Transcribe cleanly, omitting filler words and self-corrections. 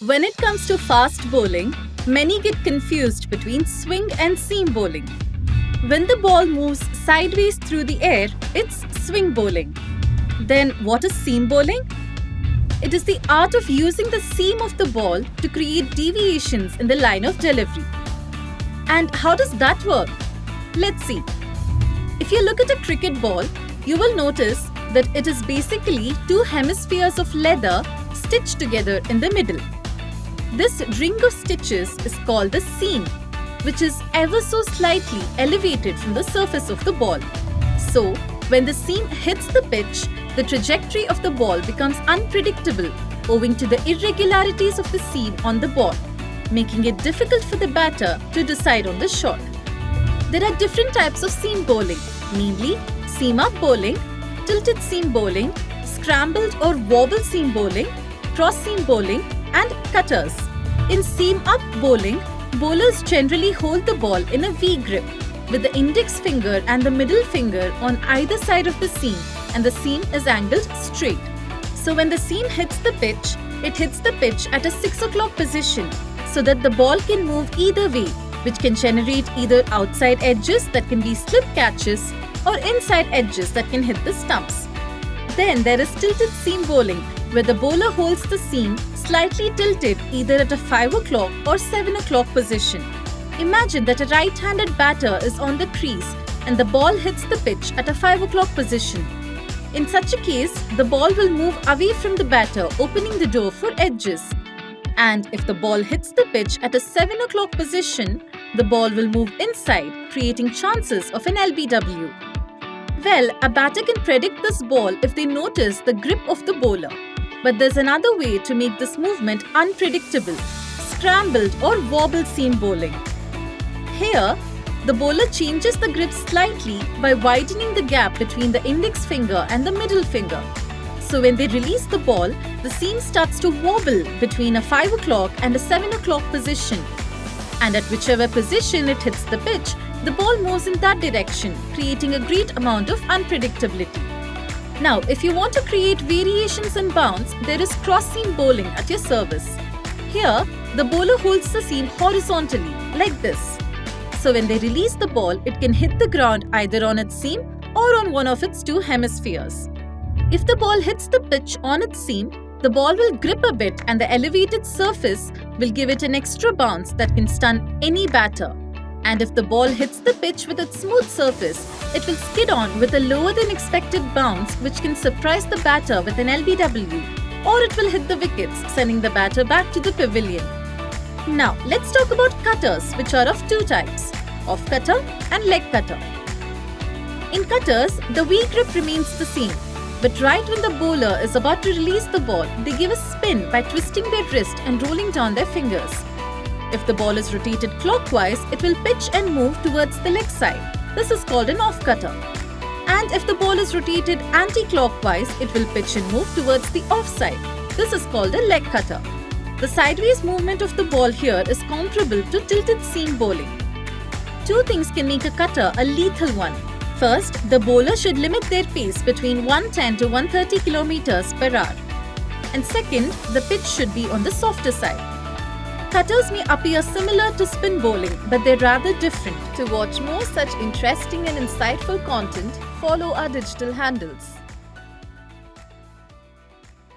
When it comes to fast bowling, many get confused between swing and seam bowling. When the ball moves sideways through the air, it's swing bowling. Then what is seam bowling? It is the art of using the seam of the ball to create deviations in the line of delivery. And how does that work? Let's see. If you look at a cricket ball, you will notice that it is basically two hemispheres of leather stitched together in the middle. This ring of stitches is called the seam, which is ever so slightly elevated from the surface of the ball. So, when the seam hits the pitch, the trajectory of the ball becomes unpredictable owing to the irregularities of the seam on the ball, making it difficult for the batter to decide on the shot. There are different types of seam bowling, namely seam-up bowling, tilted seam bowling, scrambled or wobble seam bowling, cross-seam bowling, and cutters. In seam-up bowling, bowlers generally hold the ball in a V grip with the index finger and the middle finger on either side of the seam, and the seam is angled straight. So when the seam hits the pitch, it hits the pitch at a 6 o'clock position so that the ball can move either way, which can generate either outside edges that can be slip catches or inside edges that can hit the stumps. Then there is tilted seam bowling, where the bowler holds the seam slightly tilted either at a 5 o'clock or 7 o'clock position. Imagine that a right-handed batter is on the crease and the ball hits the pitch at a 5 o'clock position. In such a case, the ball will move away from the batter, opening the door for edges. And if the ball hits the pitch at a 7 o'clock position, the ball will move inside, creating chances of an LBW. Well, a batter can predict this ball if they notice the grip of the bowler. But there's another way to make this movement unpredictable: scrambled or wobble seam bowling. Here, the bowler changes the grip slightly by widening the gap between the index finger and the middle finger. So when they release the ball, the seam starts to wobble between a 5 o'clock and a 7 o'clock position. And at whichever position it hits the pitch, the ball moves in that direction, creating a great amount of unpredictability. Now, if you want to create variations in bounce, there is cross-seam bowling at your service. Here, the bowler holds the seam horizontally, like this. So when they release the ball, it can hit the ground either on its seam or on one of its two hemispheres. If the ball hits the pitch on its seam, the ball will grip a bit and the elevated surface will give it an extra bounce that can stun any batter. And if the ball hits the pitch with its smooth surface, it will skid on with a lower than expected bounce, which can surprise the batter with an LBW, or it will hit the wickets, sending the batter back to the pavilion. Now, let's talk about cutters, which are of two types: off cutter and leg cutter. In cutters, the V grip remains the same, but right when the bowler is about to release the ball, they give a spin by twisting their wrist and rolling down their fingers. If the ball is rotated clockwise, it will pitch and move towards the leg side. This is called an off cutter. And if the ball is rotated anti-clockwise, it will pitch and move towards the off side. This is called a leg cutter. The sideways movement of the ball here is comparable to tilted seam bowling. Two things can make a cutter a lethal one. First, the bowler should limit their pace between 110 to 130 km per hour. And second, the pitch should be on the softer side. Cutters may appear similar to spin bowling, but they're rather different. To watch more such interesting and insightful content, follow our digital handles.